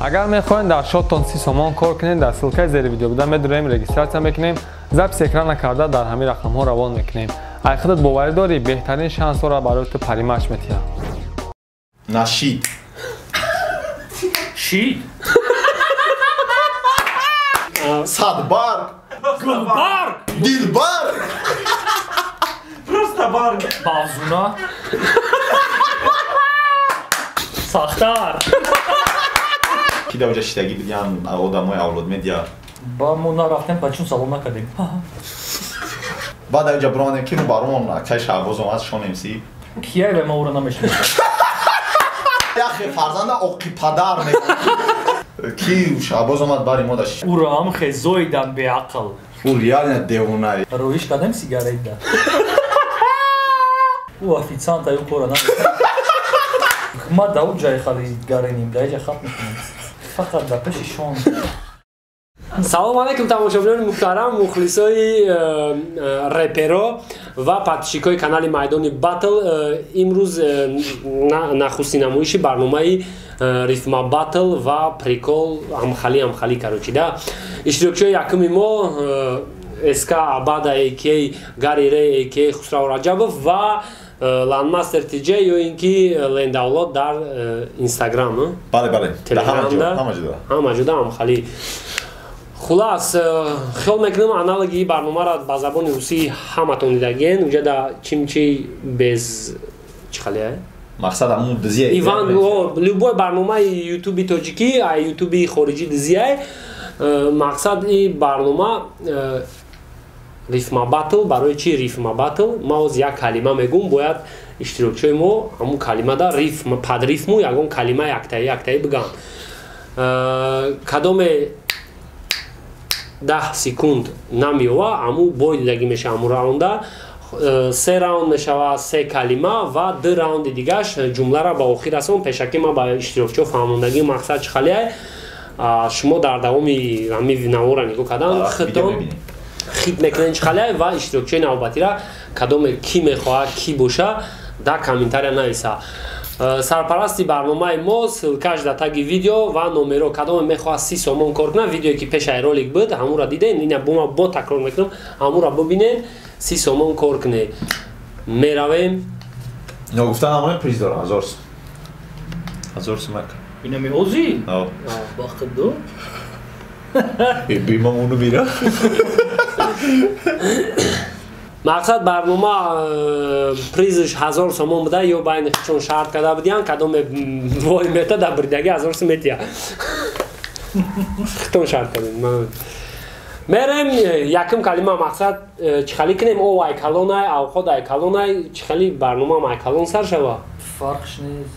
اگر میخواین در شاتتان 30 سومون کار کنین در سلکه زیر ویدیو بوده میدونیم رجیستراسیون میکنیم ضبط اکران نکرده در همین رقم ها روان میکنیم اگه خودت باوری داری بهترین شانس را برای تو پریمش میتیم نشید شید صدبرگ گلبرگ دلبرگ просто برگ بازونا ساختار کی در اونجا شیدگی بیدیم آدمای اولاد میدیا با ما رفتیم بچون سالن نکردیم بعد اینجا برانه کی رو برامون که شعباز اومد شونیم سی کیه به ما او رو نمیشنیم یخی فرزند اوقی پدر میگن کی شعباز اومد باری ما داشت او رو هم خیزویدن به عقل او ریال دیوونه رویش کدام سیگارت ده او افیسانت ایو کورا ما در اون جای خریدگاریم در اینجا خط میکنیم فقط در پیش شون سلام علیکم تماشاچیان محترم مخلصای رپرو و پادشیکای کانال میدان باتل امروز نخستین نمایش برنامه ریتم باتل و پریکول همخالی کاروچی ده اشتراکچی یکمی ما اسکا عباده ایکی گاری ری ایکی خسرو رجبов و لندماستر تی جی یا اینکه لنداولاد در اینستاگرام بله همه جدا همخالی خلاص خیال میکنم آنالوگی برنامه را با زبان روسی همتون دیدگین اونجا در چی без چی خالیه مقصد همون دزیه ایوان любой برنامه یوتیوبی تاجیکی یوتیوبی خارجی دزیه مقصد این برنامه ریتم باتل برای چی ریتم باتل ما از یک کلمه میگم باید اشتراکچی ما همون کلمه دا ریتم پد ریتمو یگان کلمه یکتایی بگن کدام 10 سکوند نمیوه امو بایدگی میشه امو راونده 3 راوند میشه 3 کلمه و 2 راوند دیگهش جمله را به آخر رسون پیشکی ما با اشتراکچی فهموندگی مقصد چه خالیه شما در دوامی همین نامو را نگاه کردن خیت میکنین چه خالیه و اشتراکچی نوبتی را کدام کی میخواه کی باشه در کامنتاری نویسه سرپرستی برنامه ما سلکش در تگ ویدیو و نمره کدام میخواه 30 سومون کار کنه ویدیویی که پیش رولک بود همون را دیدین اینا با تکرار میکنم همون را ببینین 30 سومون کار کنه میرویم یا گفتن همون پریز داره 1000 سومک اینا میوزی باخت دو بیمام اونو میره مقصد برنامه پریزش 1000 سومون بوده یا بین چون شرط کرده بودیان کدام وای میته در بریدگی 1000 سومتیه خطون شرط کردیم میریم یکم کلمه مقصد چخالی کنیم او ایکالونای او خود ایکالونای چخالی برنامه ایکالون سر شوه فرقش نیست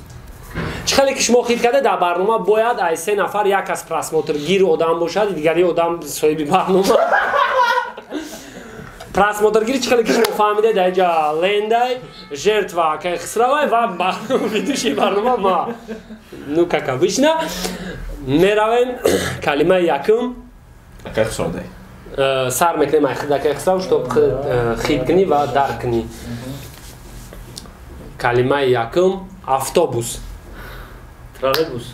چخالی که شما خیل کرده در برنامه باید ای 3 نفر یک از پرسموترگیر آدم باشد دیگری آدم صاحب برنامه просмотргири чхали ки шумо фаҳмиде дар инҷа лендай жертва ки хисравай ва ведущий барнома ма ну как обычно меравем калимаи якум сар мекунем ай хидаки хисрав чтоб хид кунӣ ва дарк кунӣ калимаи якум автобус троллейбус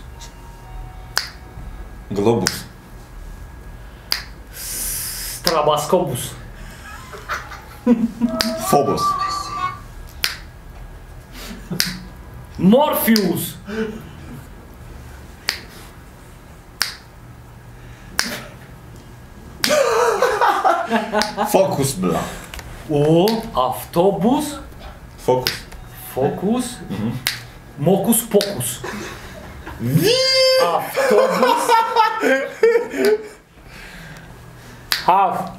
глобус страбоскобус фобус морфиус фокус бля о автобус фокус мокус покус автобус ҳаф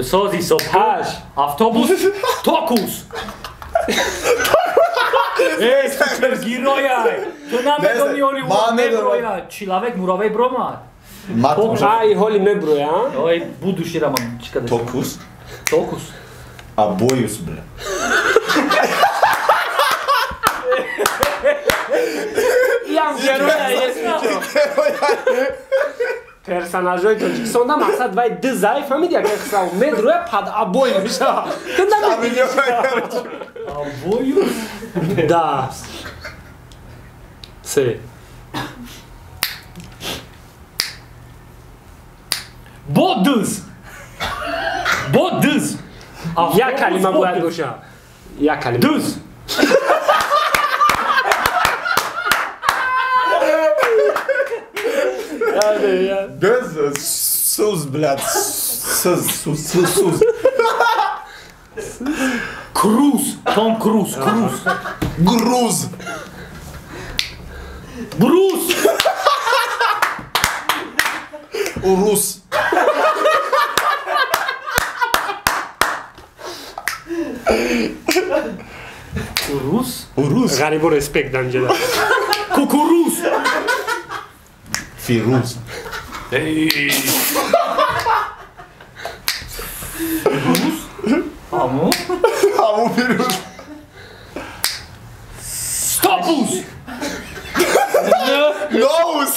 сози сопаш автобус токус эй супергерояй то намедони оли меброя человек муравей бромад ай ҳоли меброя ой будущий роман чикада токус абоюс бля ям героя есть персонажой Тоҷикистонда мақсад вай ду заиф ҳамид як хисав медроя пад абой меша то намедони абою да се бодыз یک کلمه باید باشه یک کلمه دز Göz sus блядь. Sus. круз Том Круз Груз. брус Урус. Урус. غریب و رسپکت دنجده кукуруз Фирuz. аму Аму Фирuz. стопуз Ноус.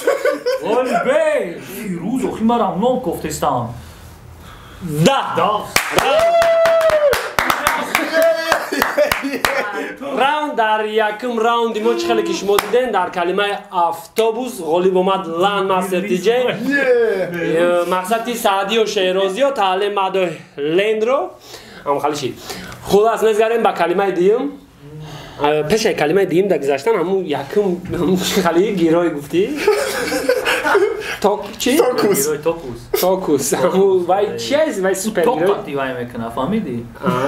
оли бе фируз охи марам ном кофтестам ده راوند در یکم راوندی ما چه خیلی که شما دیدین در کلمه افتابوس غالب اومد لان مستر تیجه مقصدی سعدی و شیرازی و تعلیم مدو لند رو هم خیلی شید خلاص نزگریم با کلمه دیم پیش کلمه دیم در گذاشتن همون یکم خیلی گیرای گفتی چی؟ توکوس همون وای چیز وای سوپر گیرای توکاتی وای میکنه فهمیدی؟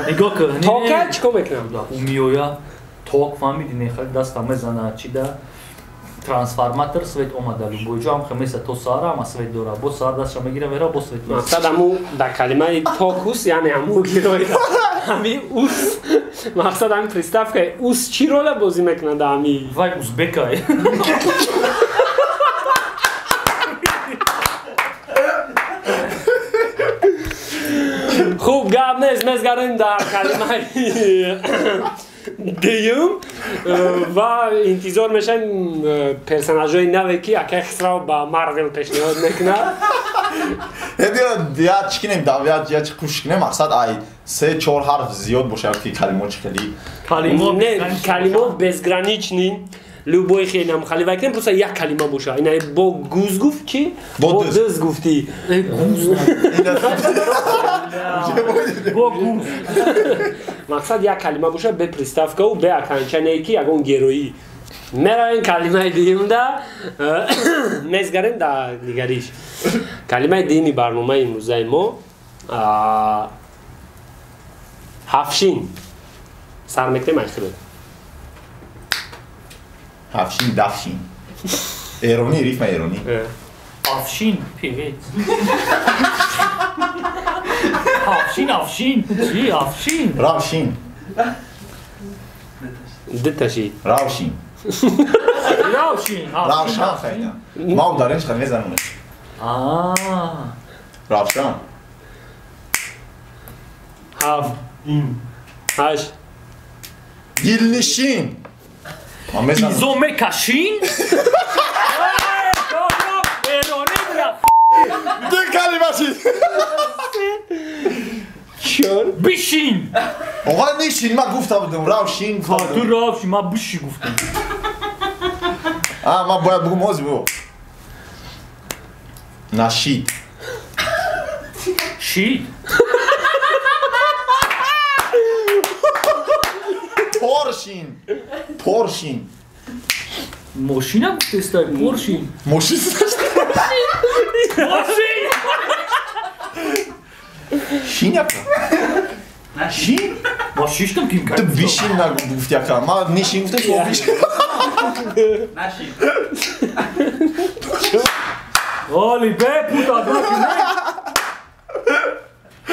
نگاه کن توکا چیکار میکنم؟ میویا توک فهمیدی نخیر دستم میزنه چی ده трансформатор свет омада любойҷо ҳам хемеса то сара ама свет дора бо сар дастша мегира вера бо свет мақсад ҳаму дар калимаи токус яъне ҳаму гирои ҳами ус мақсад ҳами приставкаи ус чӣ рола бозӣ мекунад ҳами вай узбекай хуб гап нест мезгарем дар калимаи دیم و انتظار میشن پرسناژهای نوی که اکه خسرو با مارول پیشنهاد میکنه یا چی کنیم دعویت یا چی کوشش کنیم مقصد ای 3-4 حرف زیاد باشه که کلمات خیلی نه کلمات безграничный любой خیلی هم خالی وقتی просто یک کلمه باشه اینه با گوز گفت چی؟ با دز گفتی با گوز مقصد یک کلمه باشه به پریستافکا و به اکانچنه ای که یکون گرویی مرا این کلمه دیم ده نزگریم ده دیگریش کلمه دیمی برنامه امروزه ما هفشین سر مکتیم ایخیلو هفشین دفشین ایرانی ریتم ایرانی افشین پیویت افشین چی افشین روشین دتشی روشین روشن خیلی ما دارنش خیلی زنونه روشن هشت دلنشین ایزومه کشین دو کلمه شید چون؟ بشین آقا نیشین من گفته بودم روشین تو روشین من بشی گفتم من باید بگم موزی بگو نشید شید پرشین ماشین هم گفتستای پرشین ماشین شین یکا شین؟ ما شیشتم کیم تو کردیم بیشین نگفت یکا ما نیشین گفتم تو بیشین نشین آلی به پوتا داکی نه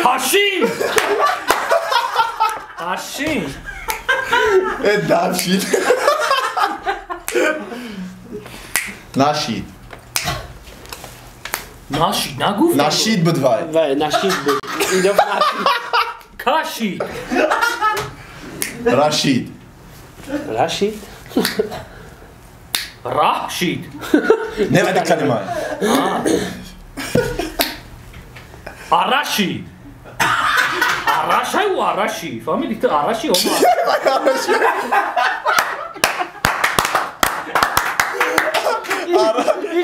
هشین هشین دفشین نشید نشید نگفت نشید بدوای و نشید بود این دفعه نشید کشید رشید رشید رشید نمیده کلمه عرشی عرشی و عرشی فهمیدی تو عرشی هم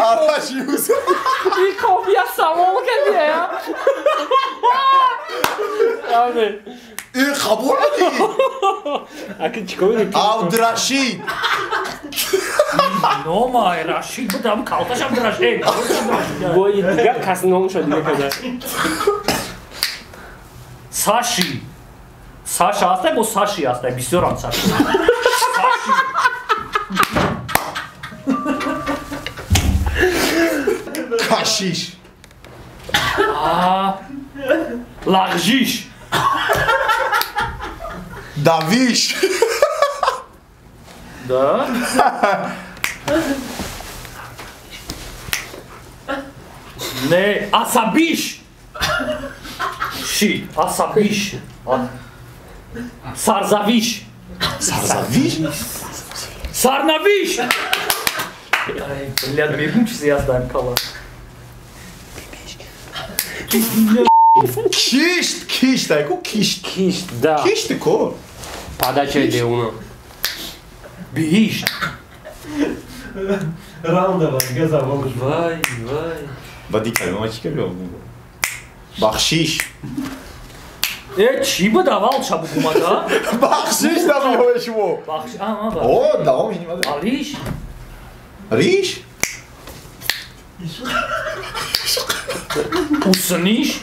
آرش یوسف این کافی از سوال کردی یا؟ آمین این قبول ندی اکی چی کنی؟ عبدالرشید نامای رشید بودم کالتشم درشید بایی دیگر کسی نام شد دیگه کده ساشی ساشا هسته با ساشی هسته بسیار هم ساشی ساشی کشیش لغجیش دویش Да. Не, асабиш. Ши, асабиш. Сарзавиш. سرزویش Сарнавиш. Ай, блядь, мирнучись я сдам кала. کیشت کیشت ایکو کیشت کیشت دا کیشت کور پاداچه ده اونا Биш. Раунда var, دیگه زبانش Вай, вай. و دی کلمه چی که بخشیش چی بود اول چه بگم ادا؟ بخشیش نمی‌های شما بخش با. اوه دوام اینی ماده آلیش. ریش Усніш.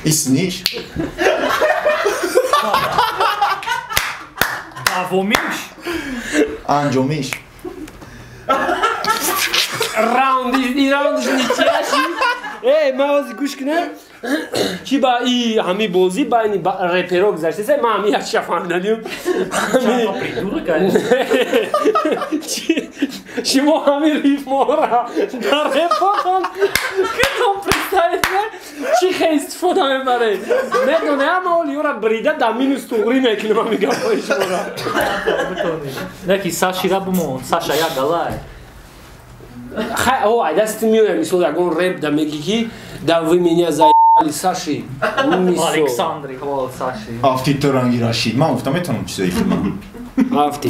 اسنیش Давоміш. انجامیش این راوندش نیچیشی موازی گوش کنه چی با این همی بازی با این رپرو گذاشته سه ما همی هرچی فهمیدیم Чака придурка. شما همی ریف مورا در رپاتان کتون پرستایده چی خیلی استفاده میبره ندونه همه اولی را بریده در مینوس توغری میکنه من میگم پای شما را Neki Saši rabamo, Saša ja galaj. Ой, да сте миле, мисло да гон реп да мегики, да вы меня заебали, Саши. Aleksandri, hvala Saši. افتی ترانگی راشید من گفتم میتونم چیزایی فیلم Афти,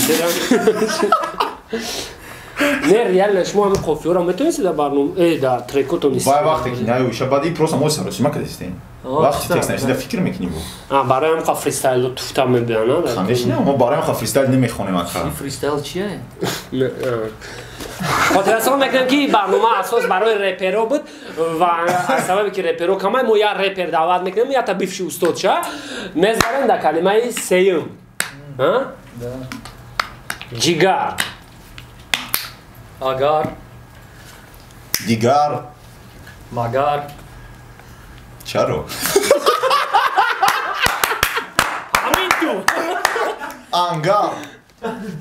не, реально, шмо ами кофеора, метонеси да барном, да, трекото ни бай вақте ки наёша баъди просто мо сароси ма кадистен вақти текст нависида фикр мекунӣ бо бароям ха фристайло туфта мебиана хандеш не мо бароям ха фристайл намехонем ака این فریستایل چیه؟ خاطرسان میکنم که برنامه اساس برای رپرو بود و از سببی که رپرو کمای ما یا رپر دعوت میکنم یا تا بیفشی استاد شه میذارن در کلمه سیم جیگر Agar, дигар Magar, чаро Амин ту! ангар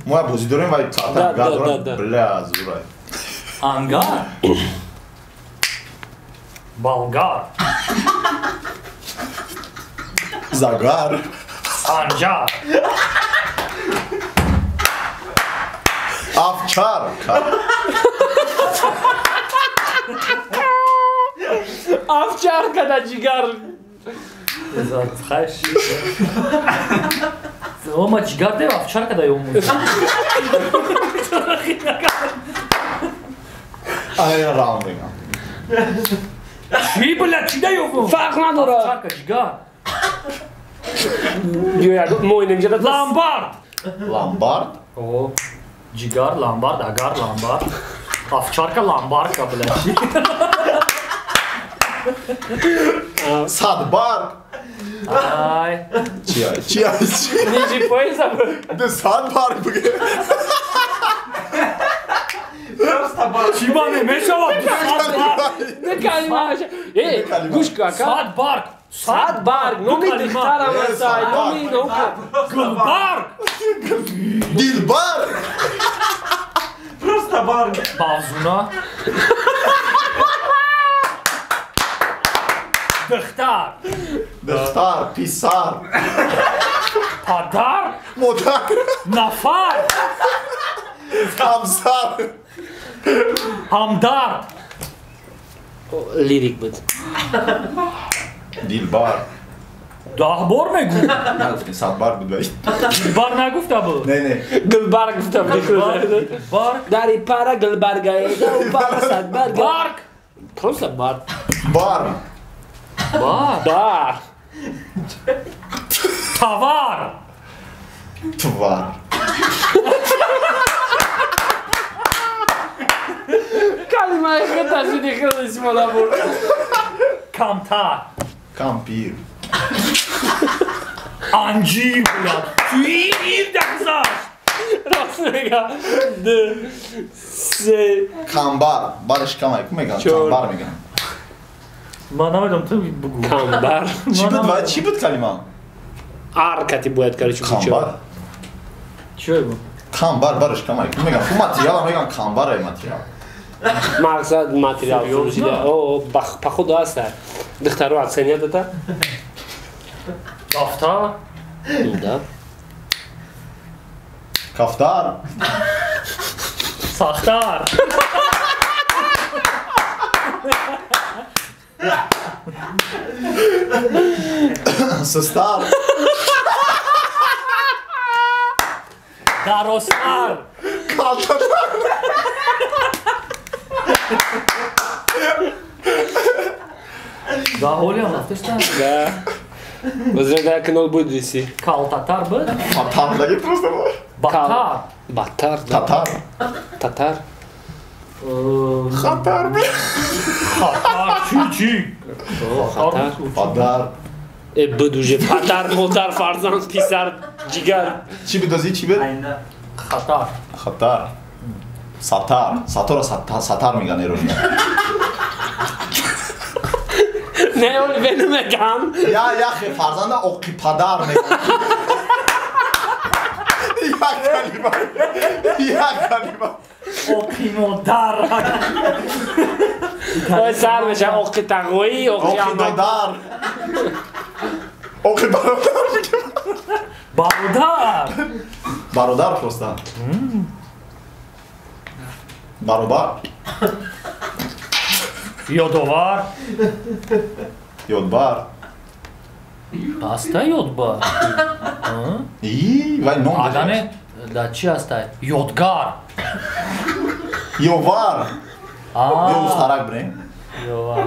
мо бозӣ дорем вай Да, ангар да, дорам да. бля зурай Ангар, Болгар, загар Санжар, афчар овчарка да джигар Хаш. Ома чигар де овчарка да ёмун. ая раун мегам Чи бля, чи да ёмун? фарқ надора Овчарка чигар. моинемҷада Ламбард. ламбард О, чигар, ламбард, агар, ламбард. Овчарка, ламбардка, бля. садбарг Ай. чи ай чи ай чи ниҷи поеза де садбарг биге Чи ба немешавад? калимааш гӯш кун ака Садбарг. садбарг номи духтарам астай номи Гулбарг. дилбарг Просто барг. Бавзуна. Духтар. духтар писар Падар. модар Нафар. ҳамсар Хамдар. лирик буд дилбар 10 بار میگو نگفتین 100 بار بود ولی بار نگفته بود نه گلبرگ گفتم بار داری پارا گلبرگای دو پارا صد برگ بارک کدوم صد بار بار بار تاوار توار کلمه خیلی تشدیدی خیلی اسمالا بود کمتر کامپیر انجیر بلد توی این دخزاش راست میگم ده سه کامبار بارش کمای کو میگن چهار. کامبار میگن من نمیدونم تو بگو کامبر چی بود وای چی بود کلمه аркати бояд каричу کامبار چی بود؟ کامبار بارش کمای کو میگن کو ماتریال میگن کامبار ای ماتریال мақсад материал Серьёзно? фурӯшида о походу аст духтаро оценят это дафтар да کافتار сахтар سستار даростар да ҳоли ҳам рафташтан да возможно дар канал будет виси калтатар буд Татардаги просто баттар баттар татар татар хатар хатар чӣ хатар фадар буд уже патар модар фарзанд писар ҷигар чи бидози чи бед хатар хатар сатар сатора сатар меган эрони не оли бену мегам я хе фарзанда оқи падар меган як калима оқи модар ой сар меша оқи тағоӣ оқи оқи додар оқи бародар меган бародар бародар просто баробар ёдовар ёдбар ҳаста ёдбар вай ном адане да чӣ ҳаста ёдгар ёвар ёустарак бирем ёвар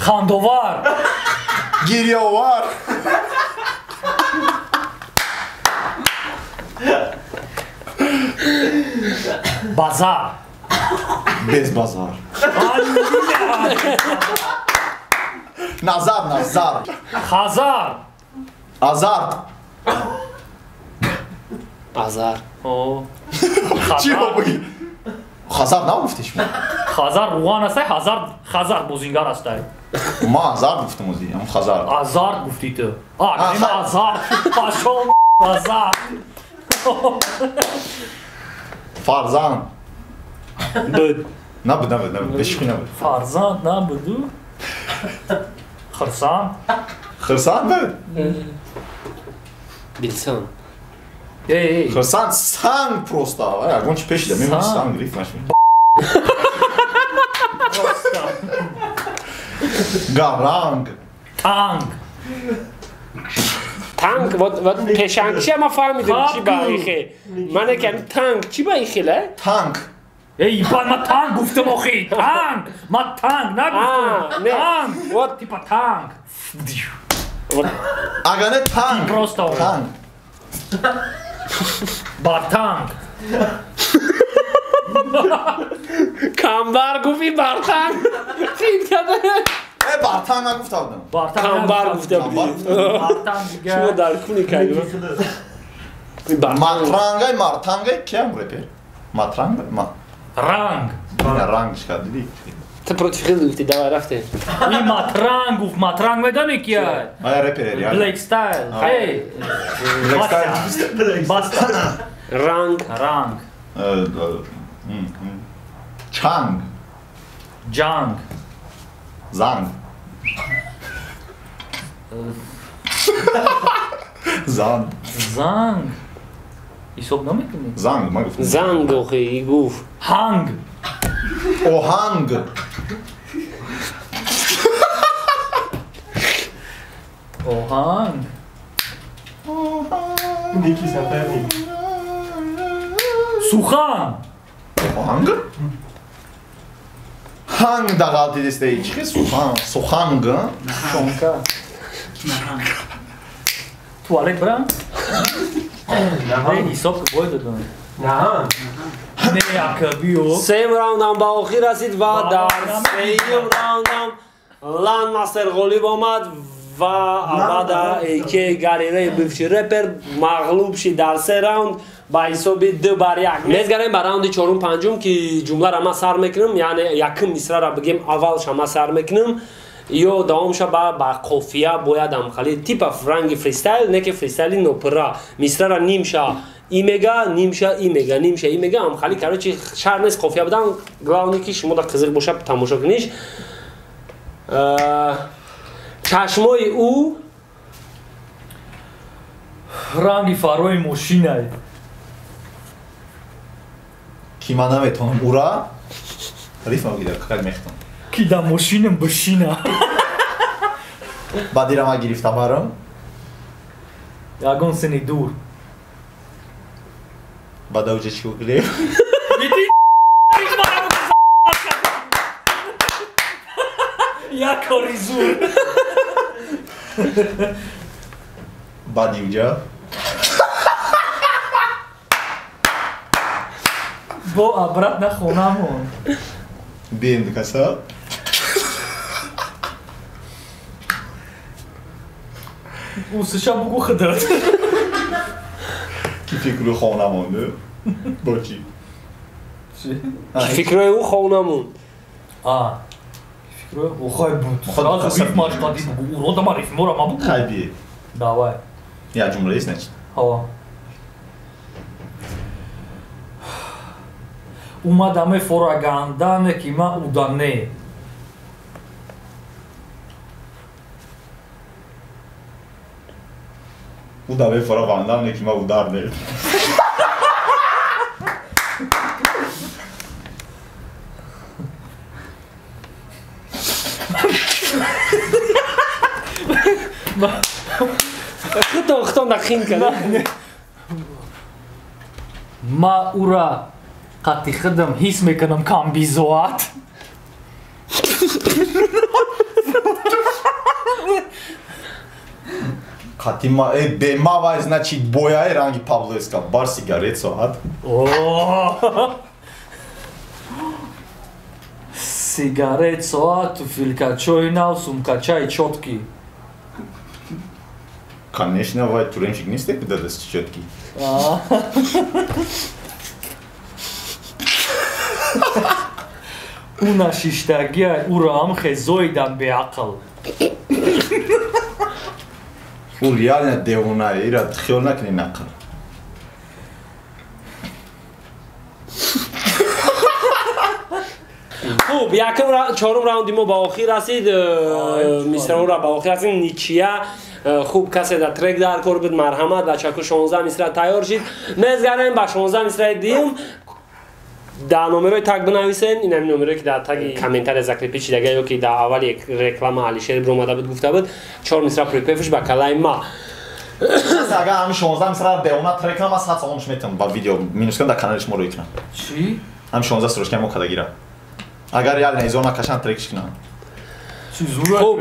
хандовар гирьёвар базар безбазар назар назар хазар азарт азар О, чи хазар бобуги хазар нагуфти шумо хазар руған ҳастай хазар бозингар ҳастай ма азар гуфтам ози ам хазар азар гуфти ту нема азар пашом азар фарзанд буд набуд бешиқӣ набуд фарзанд набуду хирсанд хирсанд буд билсон хирсанд санг просто ягон чи пешида мемони санг гирифт машин гаранг танг танк вот пешангши ма фаҳмидем чӣ ба ихе мане ки танк чӣ ба ихеле танк ба ма танг гуфтам охи танг ма танг нагуфтам не. танг Вот. типа танг агар не танк Просто. танк бар танг камбар гуфи бартан фид када бартанг нагуфта будам камбар гуфта буди шумо дар куни кайдима матрангай мартангай киям репер матранг ранг ранг шикар диди ты против хил гуфти давай рафте и матранг гуфт матранг медони кия ая репер я Black Style. Hey. Баста. ранг Ранг. чанг Джанг. занг занг Занг. Исоб намекуни? занг ма гуфтам занг охи гуф Ханг. оҳанг Ohanг. Niki Sapernik. Сухан. Hangi? Hangi dağaltı desteği çıkıyor? Suhangi. Шонка. Туалет брам? Не, ҳисоб бой додам. Nahan. Не, акабио. سیم راوندم با آخر رسید و در سیم راوندم لندماستر غالب آمد و بعد که گریره بفشی رپر مغلوب شد در 3 راوند با حساب 2-1. میزگریم با راوند 4-5 که جمله را ما سر میکنم، یعنی یکم مصرع را بگیم اول شما سر میکنم یا دوامش با قافیه بایدم خالی تیپ رنگ فریستایل، نه که فریستایلی نوپرا مصرع را نیمشه ایمگا نیمشه ایمگا نیمشه ایمگا هم خالی کارچی شهر نیست قافیه بدم گلاونی که شما دا قزل باشه تماشا کنیش. چشمای او ранги фарои мошинай. Ki man nametонам ура. Рифма гида, как мехтам. Ки да мошинам башина. Бадирама гирифта барам. Ягон сени дур. Бада уҷа чӣ гирифт? Я кори зур. Бади уҷа. Бо обратно хонамон. Бием каса. Усша бугу хадат. Ки фикру хонамонду. Бо чӣ? فکرای او خونمون А. Фикро, охай буд. Сразу риф машқади бугу. Уродама рифмора ма бугу. Хай бие. Давай. Я ҷумлаист нач. Ҳава. Умадаме форагандане ки ма удане. Удаве фаравандам ки ма ударне. خودم دخین کردم Ма ура қати хидам ҳис мекунам камбизоат. Қатима бема вай значит бояи ранги Пабло Эскобар сигарет соат. Сигарет соат, туфилкачои нав, сумкачаи чотки. Конечно, вай туремчик несте куда да си чотки. Уна шиштагия урам хезоидан беақл. Фул реально девуна ира тхиёнак не нақл. خوب یکم چهارم راوندی ما با آخر رسید مصرع را با آخر رسید نیچیا خوب کسی در ترک در کار بود مرحمت و چکو 16 مصرع تیار شد میزگریم با 16 مصرع دیم در نمرای تگ بنویسین این همین نمرایی که در تگ کامنتر ذکر پیچیدگی یا که در اول یک رکلام علیشیر برو اومده بود گفته بود 4 مصرع پریپفش با کلای ما Ага, ами 16 мисра деона трекнам аз ҳац онш метам ба видео минус кам да каналиш моро икнам. Чӣ? Ами 16 строчка мо кадагира. Агар реально изона кашан трекш кунам. Чӣ зура? خوب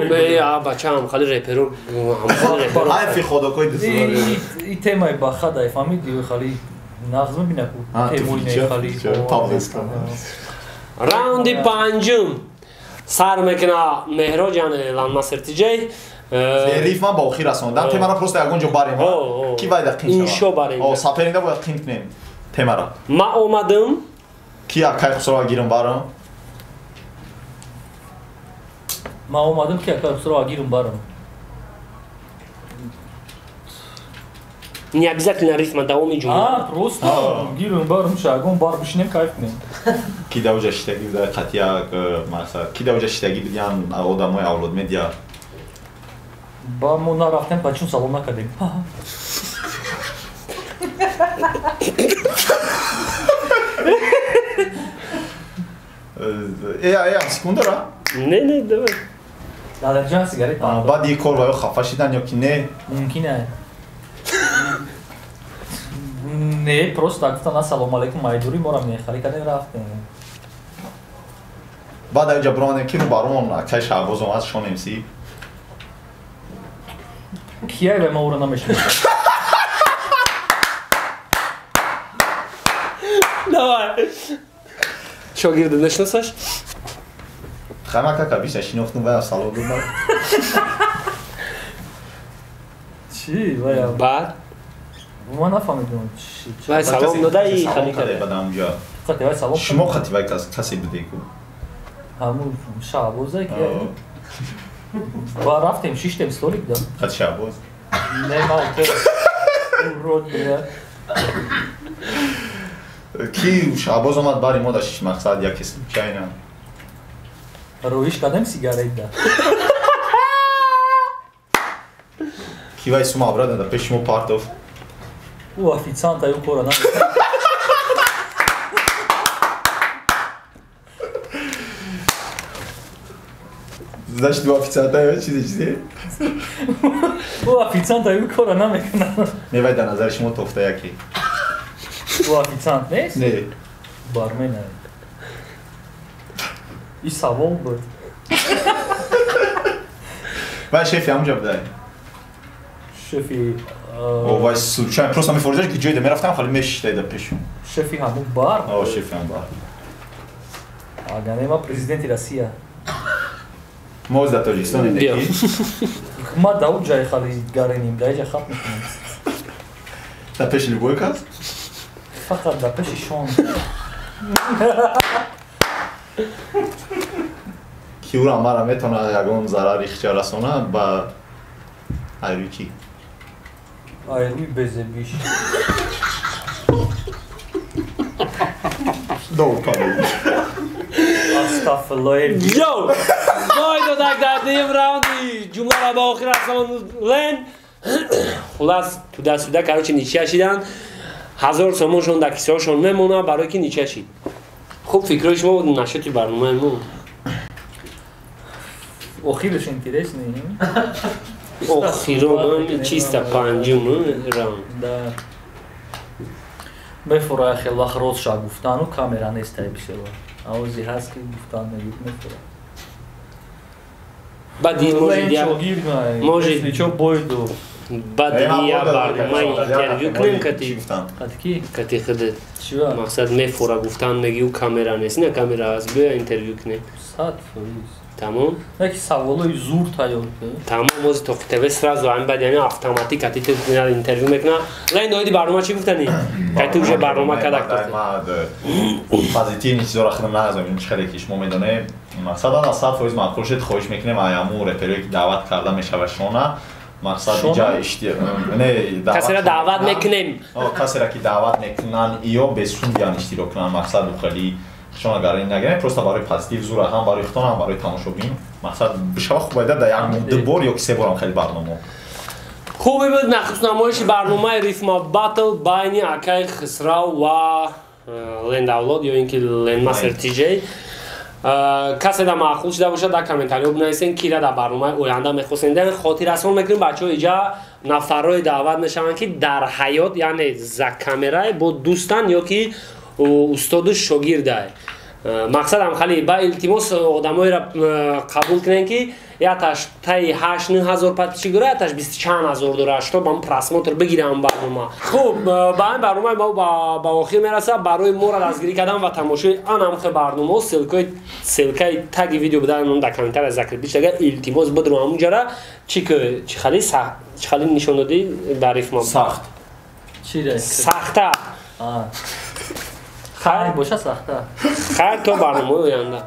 бачаам хали реперу Ай фи ходокой дисура. И темаи ба хадай фамидио хали нағз мебина ку. Темои не хали. Павлеска. раунди панҷум сар мекуна меҳроҷан ландмастертиҷей Рифма ба охир расондам. Темара просто ягон ҷо барем. Ки вай да қин. иншо барем. О, саперинда бояд қин кунем. Темара. ма омадам Ки акай хусро гирам барам. Ма омадам ки акай хусро агирам барам. не обязательно рифма давоми ҷумла Просто гирам барам шагон бар бишинем кайф кунем. Ки да уҷа шитаги буда қатия мақсад. Ки да уҷа шитаги бидиан одамои авлод медиа. Ба мо нарафтем пачун салом накардем. Секундара. не давай Алерджан сигарет. بعد یک کار باید خفه شدن یا که نه ممکنه. نه просто گفتن السلام علیکم مایدوری ما را میخری کردیم رفتیم. بعد اینجا برانه که رو برامون اکای شعباز اومد شون امسی کیه به ما او را نمیشنید؟ давай شاگرد نشناسش خیمه که بیشه شناختم و سلام دادم چی؟ بایا بعد ما نفهمیدم چی. وای سلام داده ای خالی کرده کرده بعد اونجا خاطر سلام. شما خطیبه کسی بده کو همون شعبازه که با رفتیم شیشتیم استوریک داد. خط شعباز نه ما اوکی. رود بیاد. کی شعباز اومد باری ما داشتش مقصد یک اسم چای نه رویش کدام سیگارت داد. کی وای سوما برادر دا پیش مو پارت اف او افیسانت ایو کورا نه. داشت دو افیسانتا یا چیزی او افیسانت ایو کورا نمیکنه. نه وای در نظر شما توفته یکی او افیسانت نیست؟ نه بارمن. این سوال بود. وای شفی همونجا بده شفی او وای سوچه پروستا میفرجاش که جویده میرفتم خالی میشته ده پیشون شفی همون بار. او شفی هم بار آگه ما پرزیدنتی روسیه. ما از تاجیکستان بیا. ایندگی ما داود جای خالی گارینیم دای جای خط میکنیم. تا پیش لیبوی کس فقط در پیش شون. کی او را مرا میتونه یکون ضرر اختیار رسونه با ایروکی ایروی بزه بیش. دو کاری استغفرالله. یو وای دادک در دیم راوندی جمله را با آخر رسان لین خلاص تو دست کارچه نیچه شدن 1000 سومونشون در کیسه هاشون میمونه برای که نیچه شید خوب فکرهای شما بود نشدی برنامه مون آخیرش انترس نیم. آخیرون چیستا پنجم راوند. میفوره خیلی وقت روز شا گفتن و کامرا نیست تایی بشه و آوزی هست که گفتن نگید میفوره. بعد موجی نیچو بایدو. بعد یا برنامه اینترویو کنیم کتی خودت چیوه؟ مقصد میفوره گفتن میگی و کامرا نیست نه کامرا هست بیا اینترویو کنیم 100%. تمام؟ یکی سوالای زور تایار که تمام موز تو تبه سراز و بعد یعنی اتوماتیک کتی تو اینترویو میکنه لین دایدی برنامه چی گفتنی؟ کتی وجه برنامه کدک داشتی؟ فازیتی نیست زور خدم نازم این چخیلی کش میدونه مقصد آن 100% معقول شد خواهش میکنیم ایامو رپروی که دعوت کرده میشه و شونه مقصد اینجا اشتیار نه کسی را دعوت میکنیم کسی را که دعوت میکنن یا بسون بیان اشتراک کنن مقصد خیلی شما اگر این نگه پروستا برای پازیتیو زور هم برای خودتون هم برای تماشاگران مقصد بشه خوب باید در یک مدت بار یا سه بار هم خیلی برنامه خوبی بود نخست نمایش برنامه ریتم باتل بین اکای خسرو و لند اولاد یا اینکه لند مستر تی جی کسی در معقول شده باشه در کامنتاری بنویسین کی را در برنامه آینده میخواستین خاطر رسان میکنیم بچه ها اینجا نفرای دعوت میشن که در حیات یعنی زک کامرای با دوستان یا که استاد شاگرده مقصد هم خیلی با التماس آدمایی را قبول کنن که یاتش تای 8-9 هزار پاتچی گره یاتش 20,000 دلار تا با پرسموتر بگیرم برنامه خوب با این برنامه ما با آخر میرسه برای ما را دستگیری کردم و تماشای آن هم خیلی برنامه سلکای تگ ویدیو بدن اون در کامنتار ذکر بیش اگر التماس بدرم همونجا را چی خیلی سخت چی خیلی نشون دادی تعریف ما سخت چی را سخته خیلی باشه سخته خیلی تو برنامه آینده